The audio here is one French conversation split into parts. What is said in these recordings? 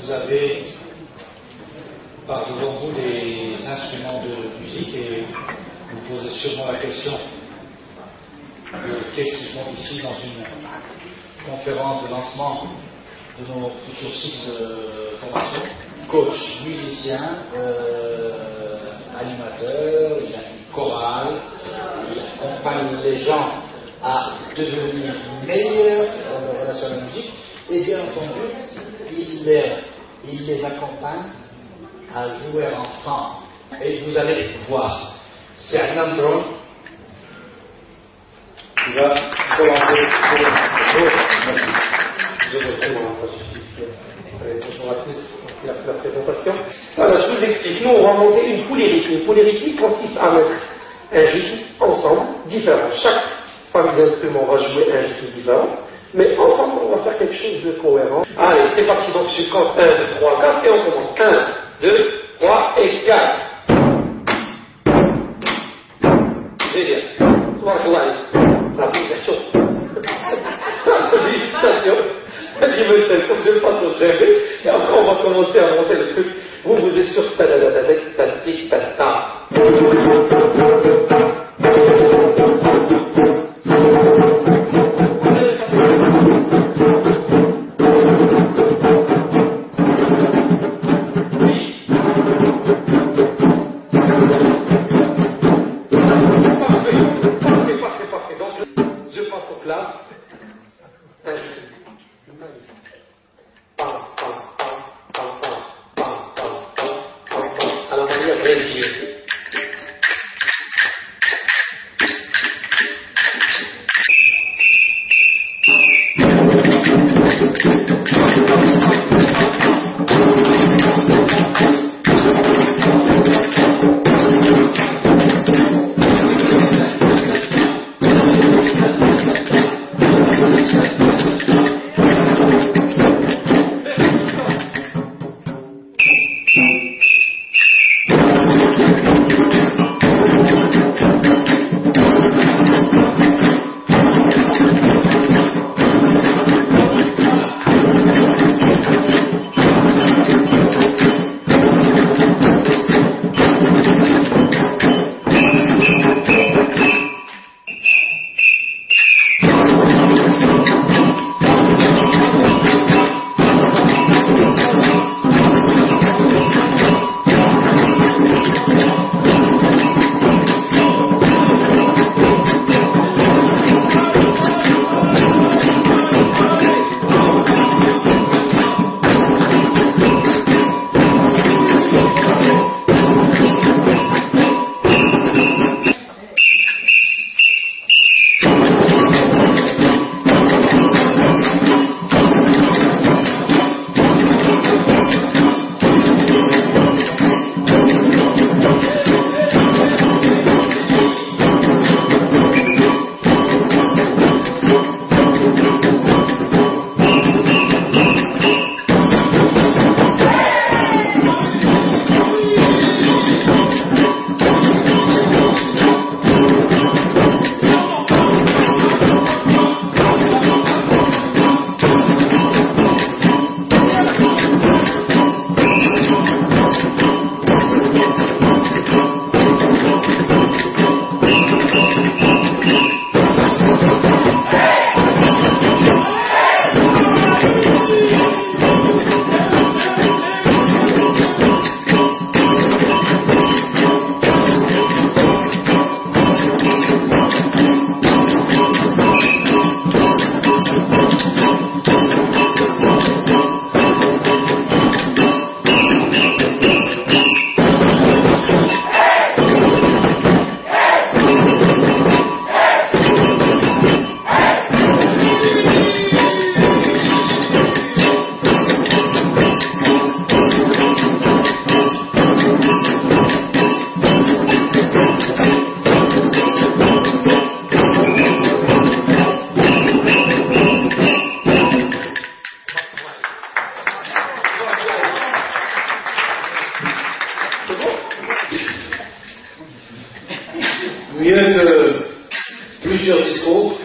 vous avez par devant vous des instruments de musique et vous posez sûrement la question de qu'est-ce qui se monte ici dans une conférence de lancement de nos futurs cycles de formation. Coach, musicien, animateur, il a une chorale, il accompagne les gens à devenir meilleurs dans leur relation à la musique et bien entendu, il les accompagne à jouer ensemble. Et vous allez voir, c'est un homme drôle qui va commencer. Merci. Je bonjour à tous, la présentation. Alors, je vous explique. Nous, on va monter une polyrythmie. Une polyrythmie consiste à mettre un rythme ensemble, différent. Chaque famille d'instruments va jouer un rythme différent, mais ensemble, on va faire quelque chose de cohérent. Allez, c'est parti. Donc, je compte 1, 2, 3, 4 et on commence. 1, 2, 3 et 4. Génial. Ça bouge à chaud. Félicitations. Comme je passe au géré, et après on va commencer à monter le truc. Vous êtes sur ta. Parfait. Donc je passe au classe. À la manière religieuse. mieux que plusieurs discours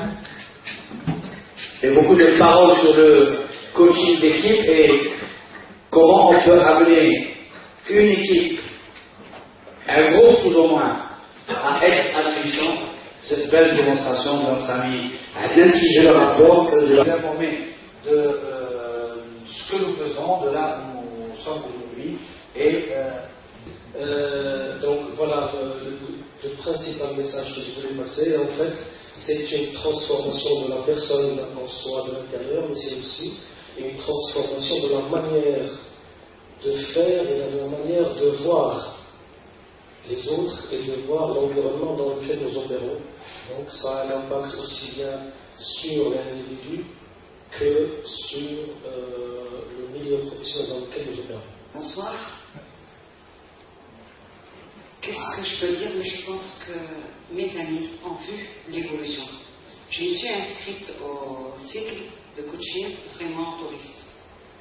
et beaucoup de paroles sur le coaching d'équipe et comment on peut amener une équipe, un groupe tout au moins, à être intelligent, cette belle démonstration de notre ami, à intelliger le rapport, de nous informer de ce que nous faisons, de là où nous sommes aujourd'hui, et donc voilà le principal message que je voulais passer. En fait, c'est une transformation de la personne en soi de l'intérieur, mais c'est aussi une transformation de la manière de faire et de la manière de voir les autres et de voir l'environnement dans lequel nous opérons. Donc ça a un impact aussi bien sur l'individu que sur le milieu professionnel dans lequel nous opérons. Bonsoir. Qu'est-ce que je peux dire? Mais je pense que mes amis ont vu l'évolution. Je me suis inscrite au cycle de coaching vraiment touriste.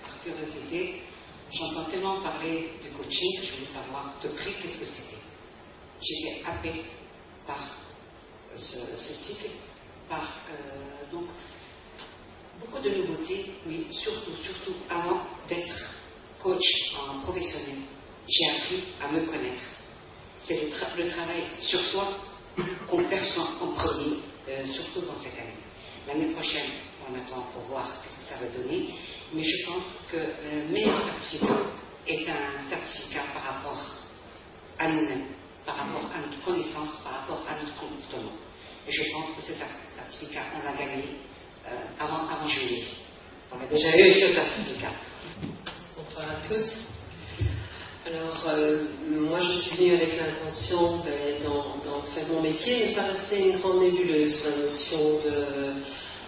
Par curiosité, j'entends tellement parler du coaching, je voulais savoir de près qu'est-ce que c'était. J'étais happée par ce cycle, par donc beaucoup de nouveautés, mais surtout avant d'être coach en professionnel, j'ai appris à me connaître. C'est le travail sur soi qu'on perçoit en premier, surtout dans cette année. L'année prochaine, on attend pour voir ce que ça va donner, mais je pense que le meilleur certificat est un certificat par rapport à nous-mêmes, par rapport à notre connaissance, par rapport à notre comportement. Et je pense que ce certificat, on l'a gagné avant juillet. On a déjà eu ce certificat. Bonsoir à tous. Alors, moi je suis venue avec l'intention d'en faire mon métier, mais ça restait une grande nébuleuse, la notion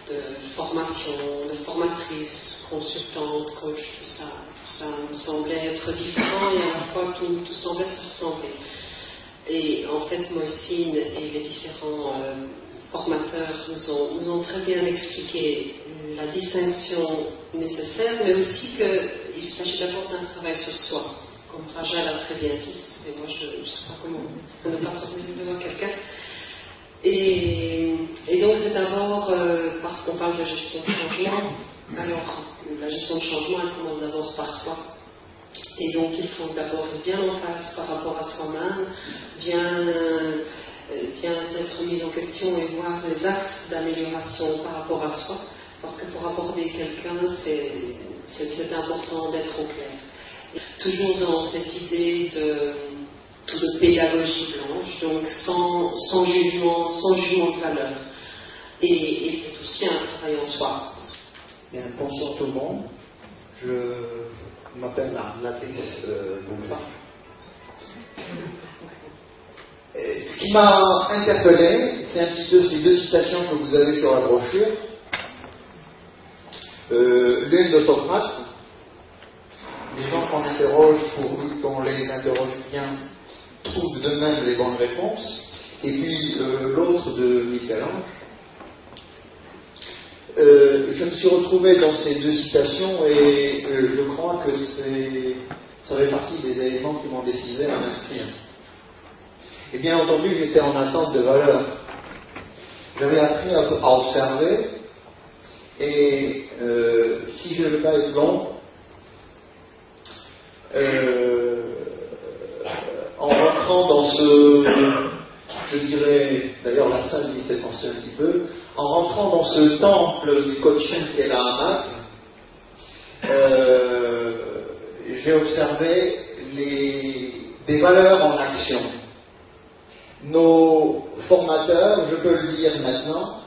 de formation, de formatrice, consultante, coach, tout ça me semblait être différent et à la fois tout semblait se ressembler. Et en fait, Mohsin et les différents formateurs nous ont très bien expliqué la distinction nécessaire, mais aussi qu'il s'agit d'abord d'un travail sur soi. Comme Rajal a très bien dit, excusez-moi, je ne sais pas comment, on ne pas transmettre devant quelqu'un. Et donc c'est d'abord, parce qu'on parle de gestion de changement, alors la gestion de changement, elle commence d'abord par soi. Et donc il faut d'abord être bien en face par rapport à soi-même, bien être mis en question et voir les axes d'amélioration par rapport à soi, parce que pour aborder quelqu'un, c'est important d'être au clair. Toujours dans cette idée de pédagogie blanche, donc sans jugement de valeur. Et c'est aussi un travail en soi. Bien, bonsoir tout le monde. Je m'appelle Nathis Boulfa. Ce qui m'a interpellé, c'est un petit peu ces deux citations que vous avez sur la brochure. L'une de Socrate. Les gens qu'on interroge, qu'on les interroge bien, trouvent d'eux-mêmes les bonnes réponses. Et puis l'autre de Michel-Ange. Je me suis retrouvé dans ces deux citations et je crois que ça fait partie des éléments qui m'ont décidé à m'inscrire. Et bien entendu, j'étais en attente de valeur. J'avais appris à observer et si je ne veux pas être long, en rentrant dans je dirais, d'ailleurs la salle m'y fait penser un petit peu, en rentrant dans ce temple du coaching qu'est la Hamac, j'ai observé des valeurs en action. Nos formateurs, je peux le dire maintenant,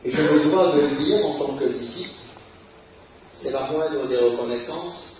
et je me dois de le dire en tant que disciple, c'est la moindre des reconnaissances,